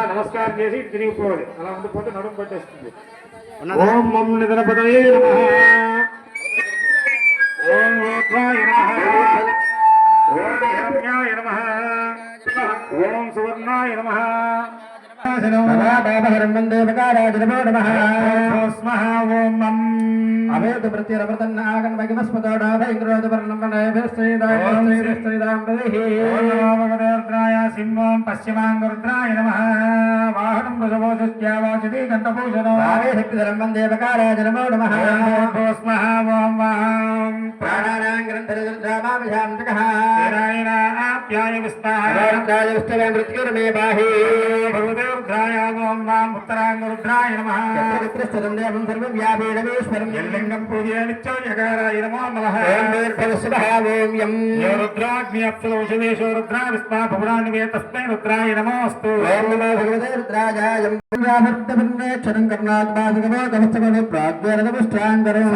నమస్కారం చేసి తిరిగిపోవాలి. అలా ఉండిపోతే నడుము పట్టేస్తుంది. ఓం మం నిధనపదయే నమః. ఓం రూద్రాయ నమః. ఓం హిరణ్యాయ నమః. ఓం సువర్ణాయ నమః. ఓం మం అవేద ప్రత్యరవర్తన్నాగన్ వగమస్పదోడాభైగ్రోధవర్ణమనయభిశ్రీదాయ సింహం పశ్చిమాంగరుద్రాయ నమః. వాహనం వృషభోజస్యావాచతి కంఠభూషణో శక్తిధరం వందే బకారాయ నమో నమః. ఓం వాం ప్రాణానాం గ్రంథరుద్రామాభిషాంతకః నారాయణాప్యాయ విష్ణాయ విష్ణవే మృత్యుర్మే బాహి భగవదేరుద్రాయ ఓం వాం ఉత్తరాంగరుద్రాయ నమః. చక్రస్థలం దేవం సర్వవ్యాపీడమేశ్వరం లింగం పూజయ నిత్యోజకారాయ నమో నమః. ఓం వీర్భవస్వః ఓం యం రుద్రాగ్ని అప్సరోషదేశో రుద్రా విస్మా భువనానివే తస్మై రుద్రాయ నమోస్తు. ఓం నమో భగవతే రుద్రాయ యం పుణ్యాభక్తపుణ్యేక్షరం కర్ణాత్మాసుగమో గమస్తమని ప్రాజ్ఞానముష్టాంగరం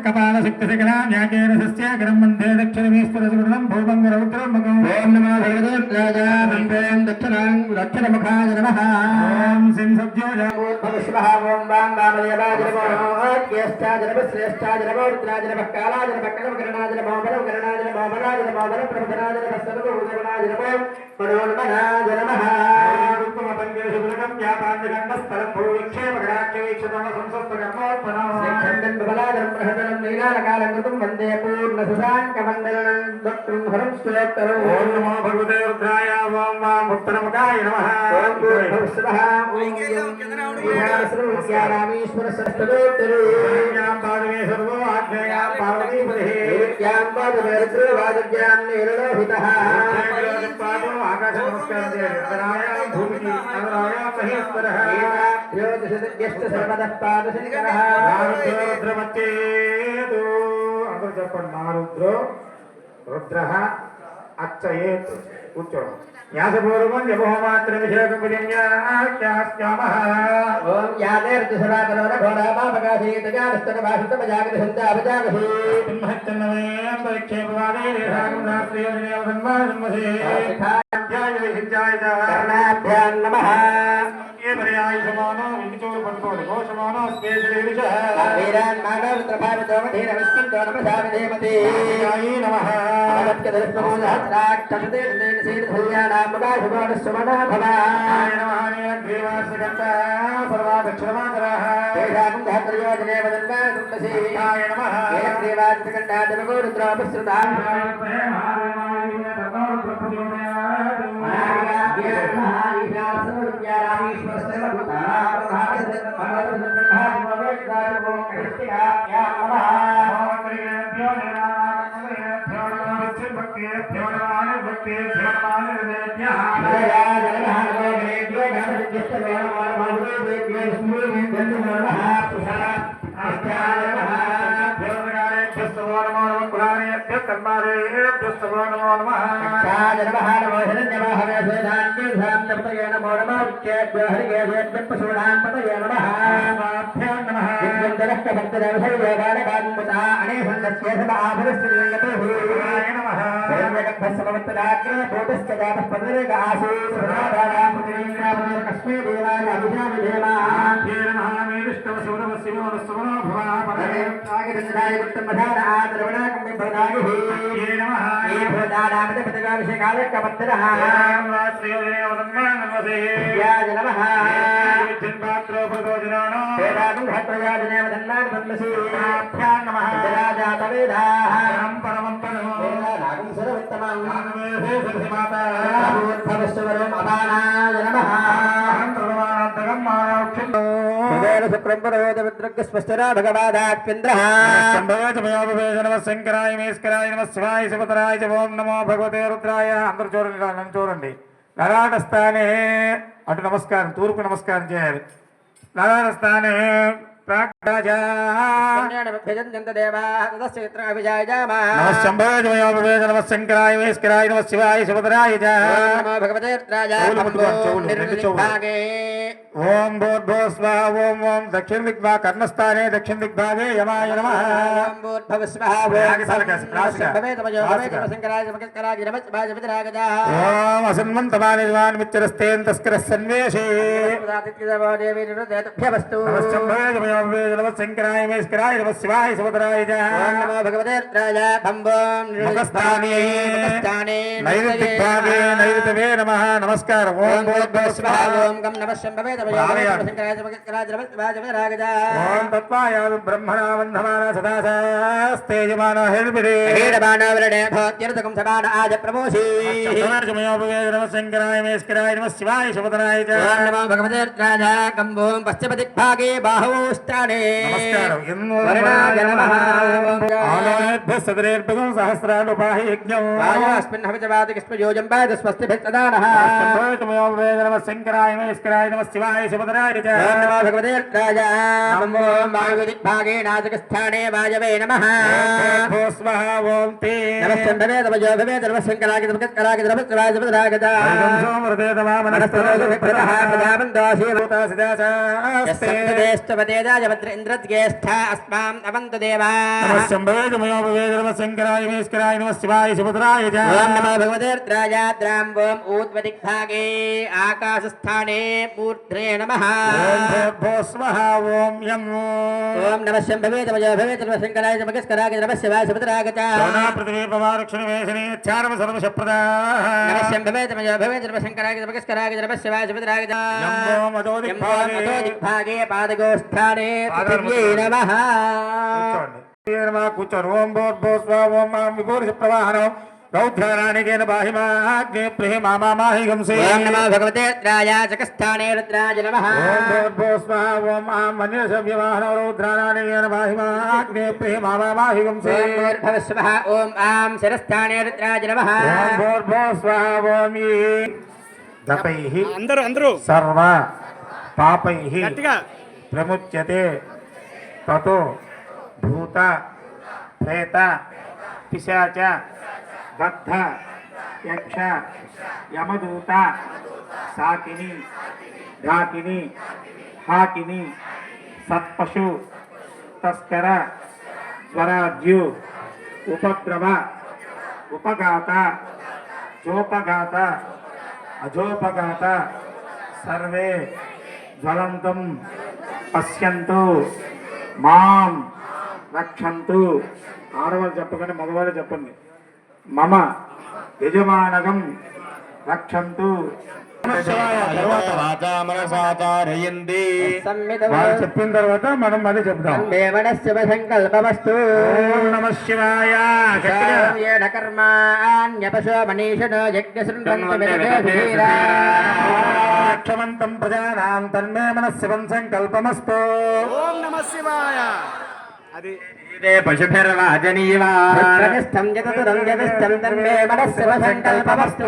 కపాల శక్తిశకలా న్యాకేన సస్యాగ్రం వందే దక్షిణమేశ్వర సుగుణం భూమంగరౌద్రముఖం. ఓం నమో భగవతే రుద్రాయ నందేం దక్షిణముఖాయ నమః. ఓం సింహజ్యోజామోద్భవశివః ఓం వాం వామదేవాయ నమో జ్యేష్ఠాయ నమః శ్రేష్ఠాయ నమో రుద్రాయ నమః కాలాయ నమః కనమకరణాయ నమో బలవకరణాయ నమో బలాయ నమో బలప్రభుధనాయ నమః సర్వభూతగుణాయ నమో మనోన్మనాయ నమః. రుక్మపంకేశులకం వ్యాపాంజగండస్థలం భూవిక్షేపగడాక్షేక్షతమ సంసస్తకర్మోత్పనం శ్రీఖండం బలాదరం ప్రహదనం నీలాలకాలం కృతం వందే పూర్ణశశాంకమండలం దక్షిణం హరం స్తోత్తరం. ఓం నమో భగవతే రుద్రాయ ఓం వాం ఉత్తరముఖాయ నమః. ఓం భూర్భువస్సువః ఓం శ్రీరామేశ్వర సస్తోత్తరం. యాం పాదమే సర్వో ఆజ్ఞేయాం పార్వతీపతిః యాం పాదమే రుద్రవాదిజ్ఞాం నీలలోహితః. ఆకాశ నమస్కారం చేయాలి. భూమికి నగరాయ మహేశ్వరః జ్యోతిషజ్ఞశ్చ సర్వదః పాదశంకరః. రుద్రమచ్చేతు అందరూ చెప్పండి. నారుద్రో రుద్రః అచ్చయేత్ కూర్చోండి. న్యాసపూర్వం జపహోమాత్రమిషేకముజన్యాస్యామః. ఓం యాదేర్తిసరాకరోణ ఘోరాపాపగాధీతగాస్తనభాషితమజాగృహంతాపజాగహి సింహచ్చన్నవేం పరిక్షేపవాదే రేధాగం రాత్రియోజనేవ సన్మానమసే అధ్యాయ విహించాయ కర్ణాభ్యాం నమః. ఏ పర్యాయ సమానో వినిచోలు పట్టుకోడు ఘోషమానో స్వేష వీరాన్ మానవృత్రభావితోమధీర విష్ణుతో నమసావిధేమతే నమః. అవత్కదర్శనమో సహస్రాక్షసతే శీర్ధల్యానామగాశుభోడస్వమనాభవాయ నమః. నీలగ్రీవాసకంత సర్వాదక్షిణమాతరః తేషాం ధాత్రయోజనే వదన్వాయ నమః. నీలగ్రీవాసకంఠాదమగో రుద్రాపశ్రుతాం సమవత్తరాగ్రే భూతస్య జాతః పదరేకాశే సదాదానాం పుత్రేంద్రావన కస్మే దేవాయ అభిషామిదేవా హే విష్ణవ శివనమ శివన శివనో భవ పరమే నాగేంద్రాయ గుట్టమధార ఆదరవణాకం విభదాగి హే నమః హే భూతానామద పదగాభిషేకాలే కపత్తరః శ్రీయోజనే వదన్మానమసే యాజ నమః చిన్పాత్రో ప్రదోజనానో వేదాగం హత్రయాజనే వదన్నాన వదన్మసే ఆభ్యాం నమః రాజాతవేదాః పరమం పరమో నాగం సర్వోత్తమం నాగమే సరసిమాతా భూర్భవశ్వరం అపానాయ నమః అంతర్వాణాంతగం మానవక్షితో వేద శుక్రం పరోద విద్రగ్గ స్పష్టరా భగవాదాత్వింద్రః సంభవేతమయోపవేద నమః శంకరాయ మేస్కరాయ నమః శివాయ శివతరాయ ఓం నమో భగవతే రుద్రాయ. అందరూ చూడండి, నన్ను చూడండి. లలాట స్థానే అటు నమస్కారం, తూర్పు నమస్కారం చేయాలి. లలాట స్థానే శంకరాయ మేస్కరాయ నమః శివాయ శివతరాయ భగవతే ఓం భూర్భువస్వ ఓం ఓం దక్షిణ దిగ్భా కర్ణస్థానే దక్షిణ దిగ్భాగే యమాయ నమః ఓం అసన్మంతమానిర్వాణమిత్యరస్తేన్ తస్కరः సన్వేషే శంకరాయ మేస్కరాయ నమః శివాయ శివతరాయ నమో భగవతే నైరుతిగ్భాగే నైరుతవే నమః. నమస్కారం. ఓం భూర్భువస్వ ఓం గం నమః శంభవే ఓం తత్వాయాదు బ్రహ్మణా వంధమాన సదాసాస్తేజమాన హేర్భిరే హేరమానవరణే భోత్యర్థకం సమాన ఆజ ప్రమోషి నమః శంకరాయ మేస్కరాయ నమః శివాయ శివతరాయ నమో భగవతే కంబోం పశ్చిమదిగ్భాగే బాహుస్థానే నమస్కారం. సదరేర్భగం సహస్రానుపాహి యజ్ఞం అస్మిన్ హవితవాదికస్మయోజం బాధ స్వస్తిభిత్తదానః నమః శంకరాయ మేస్కరాయ నమః శివాయ శివతరాయ నమో భగవతే భాగే నాజకస్థానే వాయవే నమః ఓం తే నమః శంభవే తమజో భవే నమః శంకరాయ నమః నమః శివాయ శివతరాయ సోమృతే తమామనస్తరో విప్రదః ప్రజావందాసి భూతాసిదాసాస్తే దేష్టవదేదాయ భద్రేంద్రద్గేష్ఠ అస్మాం అవంతు దేవా నమః శంభవే నమః శంకరాయ మేస్కరాయ నమః శివాయ శివతరాయ నమో భగవతే ద్రాం ఊర్ధ్వదిగ్భాగే ఆకాశస్థానే మూర్ధ్రే నమః ఓం యం ఓం నమః శంభవే తమజో భవే నమః శంకరాయ నమః శివాయ శివతరాయ పృథివీ పవారుక్షణ వేషణే చారవ సర్వశప్రదా నమః శంభవే తమజో భవే నమః శంకరాయ నమః శివాయ శివతరాయ దిగ్భాగే పాదగోస్థానే పృథివ్యై నమః. కూర్చోండి. ఓం భూర్భువస్వ ఓం మాం విభూరిష ప్రవాహనం రౌద్రాణికేన బాహిమాగ్నే ప్రేమామాహి గంసే ఓం నమో భగవతే రుద్రాయాచకస్థానే రుద్రాయ నమః ఓం భూర్భువస్వ ఓం ఆం మన్యసవ్యవాహన రౌద్రాణికేన బాహిమాగ్నే ప్రేమామాహి గంసే ఓం భూర్భువస్వ ఓం ఆం శిరస్థానే రుద్రాయ నమః ఓం భూర్భువస్వ ఓం దపైః అందరూ సర్వ పాపైః ప్రముచ్యతే తతో భూత ప్రేత పిశాచ బద్ధ యక్ష యమదూత సాకిని ఢాకిని హాకిని సత్పశు తస్కర స్వరాజ్యు ఉపద్రవ ఉపఘాత జోపఘాత అజోపఘాత సర్వే జ్వలంతం పశ్యంతు మాం రక్షంతు. ఆడవాళ్ళు చెప్పకండి, మగవాళ్ళు చెప్పండి. మమ యజమానగం రక్షంతు. చెప్పిన తర్వాత మనం మళ్ళీ చెప్తాం. శివ సంకల్పమస్తు. ఓం నమః శివాయ. కర్మాణ్యపశో మనీషణో యజ్ఞశృణ్వంతం ప్రజానాం తన్మే మనః శివం సంకల్పమస్తు. ఓం నమః శివాయ. అది పశుభిర్వాజనీవాస్థం జగతురం జగస్థం తన్మే మనః శివ సంకల్పమస్తు.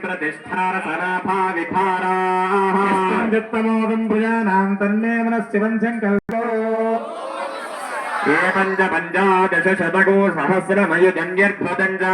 ప్రతిష్ఠారసనాభావిభారామోదం ప్రజానాం తన్మే మనః శివం సంకల్పో. ఏ పంచ పంచాదశ శతకో సహస్రమయుజన్యర్భుతంజా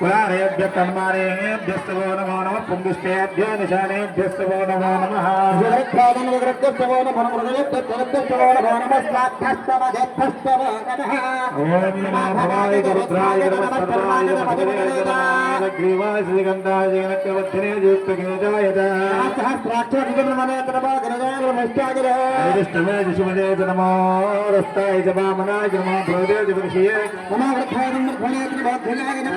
कुलारेभ्यः तन्मारेभ्यस्तवो नमो नमः पुंगिष्टेभ्यो निशानेभ्यस्तवो नमो नमः जगत्पादनवग्रभ्यस्तवो नमो हृदयभ्यस्तवो नमो नमः स्वाध्यास्तवदेभ्यस्तवो नमः ओम नमो भवाय रुद्राय नमः सर्वाय नमः ग्रीवाय श्रीगंधाय जनकवत्थिने युक्तगेजाय विष्णवे विष्णुवे नमो रस्ताय च वामनाय च नमो भगवते च विषये नमो वृद्धाय नमो भगवते नमः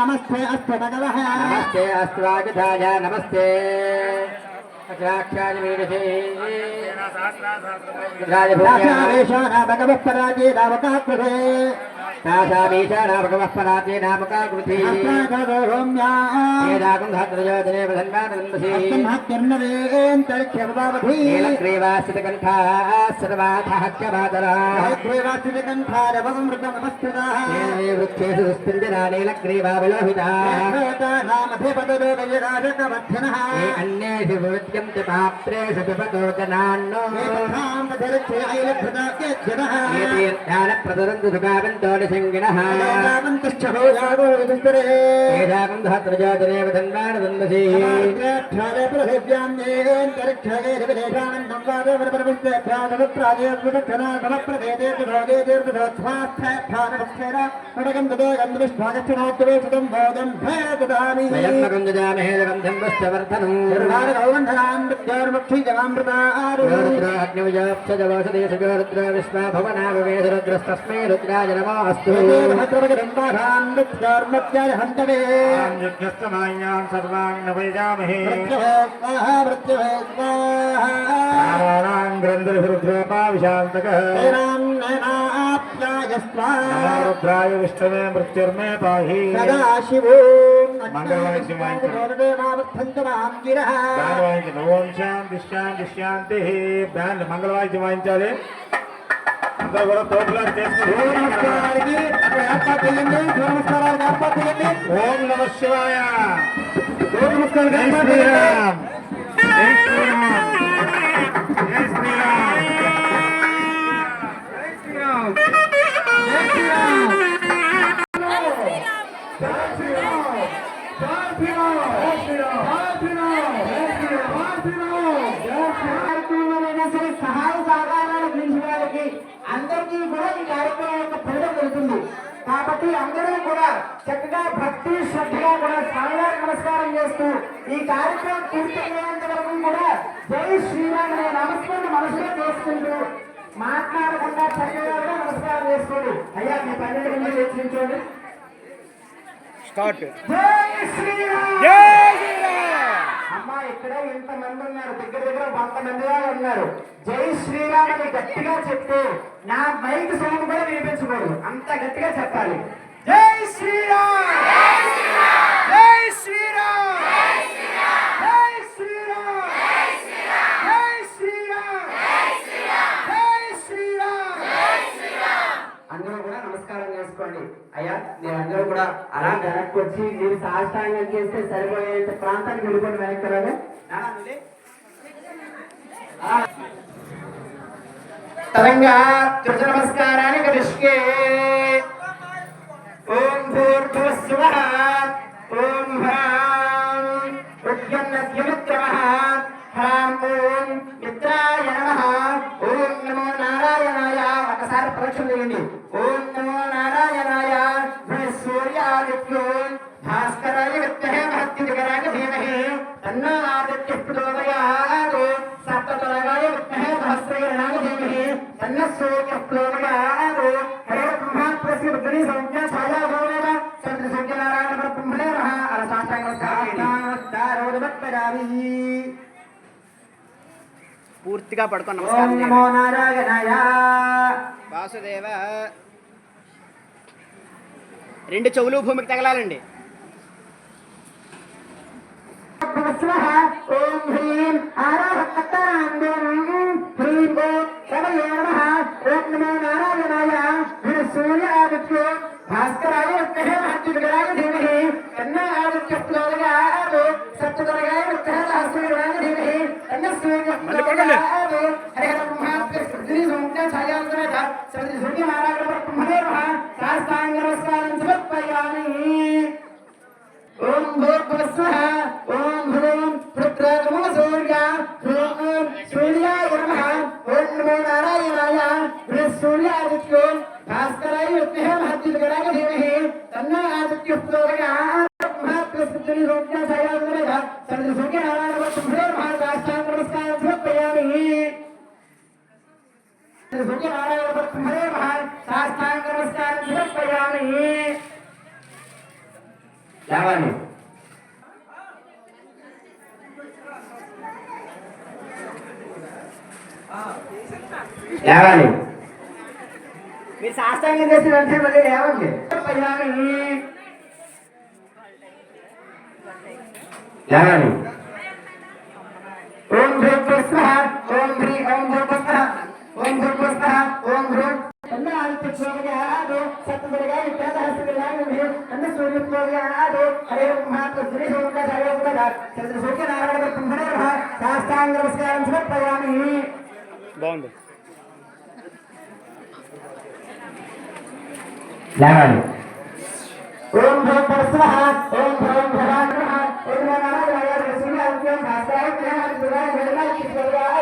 नमस्ते अस्वागताय नमस्ते भगवः पराजे नामकाकृते नाशामीशाना भगवः पराजे नामकाकृते रुद्राय विष्णवे मृत्युर्मे पाहि सदाशिवो मंगलवाद्य वाయించాలి అందరూ కూడా తోపులాట సూర్య నమస్కారానికి అక్కడ ఏర్పాటు చేయండి. సూర్య నమస్కారానికి ఏర్పాటు చేయండి. ఓం నమ శివాయ. సూర్య నమస్కారానికి జై ఏర్పాటు శ్రీరామ్. చేయండి. జై శ్రీరామ్. జై శ్రీరామ్. జై శ్రీరామ్. జై శ్రీరామ్. సహాయ సహకారాలు గురించి వారికి అందరికీ కూడా ఈ కార్యక్రమం యొక్క ఫలితం దొరుకుతుంది. కాబట్టి అందరూ కూడా చక్కగా భక్తి శ్రద్ధగా కూడా స్వామివారికి నమస్కారం చేస్తూ ఈ కార్యక్రమం పూర్తయ్యేంత వరకు కూడా జై శ్రీరామ్ అనే నమస్కారం మనసులో చేసుకుంటూ మాట్లాడకుండా చక్కగా కూడా నమస్కారం చేసుకోండి. అయ్యా మీ 12 మంది హెచ్చరించండి. స్టార్ట్. జై శ్రీరామ్. జై శ్రీరామ్. అమ్మా ఇక్కడ ఇంతమంది ఉన్నారు, దగ్గర దగ్గర 100 మంది దాకా ఉన్నారు. జై శ్రీరామ్ అని గట్టిగా చెప్తే నా మైక్ సౌండ్ కూడా వినిపించకూడదు, అంత గట్టిగా చెప్పాలి. జై శ్రీరామ్. జై శ్రీరామ్. జై శ్రీరామ్. జై శ్రీరామ్. జై శ్రీరామ్. జై శ్రీరామ్. జై శ్రీరామ్. జై శ్రీరామ్. జై శ్రీరామ్. జై శ్రీరామ్. అందరూ కూడా నమస్కారం చేసుకోండి. అయ్యా మీరందరూ కూడా అలా వెనక్కి వచ్చి మీరు సాష్టాంగం చేస్తే సరిపోయేంత ప్రాంతానికి వెళ్ళిపోయి వెనక్కి రాగా తరంగా త్రిజ నమస్కారానికి దృష్టి. ఓం భూర్భువస్సువః ఓం హ్రాం ఉద్యన్నద్యమిత్రమః హ్రాం ఓం మిత్రాయ నమః ఓం నమో నారాయణాయ. ఒకసారి ప్రదక్షిణ చేయండి. ఓం నమో నారాయణాయ సూర్యాదిత్యో భాస్కరాయ విద్మహే మహద్యుతికరాయ ధీమహి తన్నో ఆదిత్యః ప్రచోదయాత్. సప్తతరగాయ విద్మహే సహస్రగణాయ ధీమహి తన్నో సూర్యః ప్రచోదయాత్. హరే బ్రహ్మ ప్రసి రుద్రీ సంజ్ఞా ఛాయా భవనేన సర్వ సూర్యనారాయణ బ్రహ్మణే నమః. అలా సాష్టాంగ పూర్తిగా పడుకొని ఓం నమస్కారం నమో చేయండి. నారాయణాయ. వాసుదేవ 2 చెవులు భూమికి తగలాలండి. స్వః ఓం హ్రీం ఆరాహత్తరాందం హ్రీం ఓం రమయే నమః. ఓం నమో నారాయణాయ సూర్యాదిత్యో భాస్కరాయ విద్మహే మహద్యుతికరాయ ధీమహి తన్నో ఆదిత్యః ప్రచోదయాత్. సప్తతరగాయ విద్మహే సహస్రగణాయ ధీమహి తన్నో సూర్యః ప్రచోదయాత్. హరే బ్రహ్మ రుద్రీ సంజ్ఞా ఛాయా భవనేన సర్వ సూర్యనారాయణ బ్రహ్మణే నమః. సాష్టాంగ నమస్కారం సమర్పయామి. ఓం భూర్భువస్సువః ఓం హ్రీం రుద్రాయ సూర్య ఓం సూర్యాయ నమః. ఓం నమో నారాయణాయ సూర్యాదిత్యో భాస్కరాయ విద్మహే మహద్యుతికరాయ ధీమహి తన్నో ఆదిత్యః ప్రచోదయాత్. సూర్యనారాయణ బ్రహ్మణే నమః. సాష్టాంగ నమస్కారం సమర్పయామి. సూర్యనారాయణ బ్రహ్మణే నమః. సాష్టాంగ నమస్కారం సమర్పయామి. లేవాలి. లేవాలి. మీరు శాస్త్రాంగం చేసిన వెంటనే మళ్ళీ లేవండి. లేవాలి. ఓం భూర్భువస్సువః ఓం హ్రీం ఓం భూర్భువస్సువః ఓం భూర్భువస్సువః ఓం హ్రీం తన్నో ఆదిత్యః ప్రచోదయాత్. సప్తతరగాయ విద్మహే సహస్రగణాయ ధీమహి తన్నో సూర్యః ప్రచోదయాత్. హరే బ్రహ్మ రుద్రీ సంజ్ఞా ఛాయా భవనేన సర్వ సూర్యనారాయణ బ్రహ్మణే నమః. సాష్టాంగ నమస్కారం సమర్పయామి. బాగుంది. లేవాలి. ఓం భూర్భువస్సువః ఓం హ్రీం భవాయ నమః. ఓం నమో నారాయణాయ సూర్యాదిత్యో భాస్కరాయ విద్మహే మహద్యుతికరాయ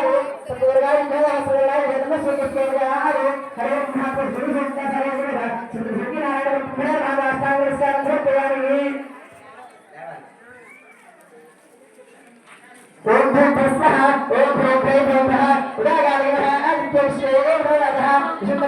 ధీమహి తన్నో సూర్యః ప్రచోదయాత్. హరే బ్రహ్మ రుద్రీ సంజ్ఞా ఛాయా భవనేన సర్వ సూర్యనారాయణ బ్రహ్మణే నమః. సాష్టాంగ నమస్కారం సమర్పయామి. ఓం భూర్భువస్సువః ఓం హ్రీం భవః ఉదాగాయ ఆదిత్యస్య ఓం భవః విశుద్ధ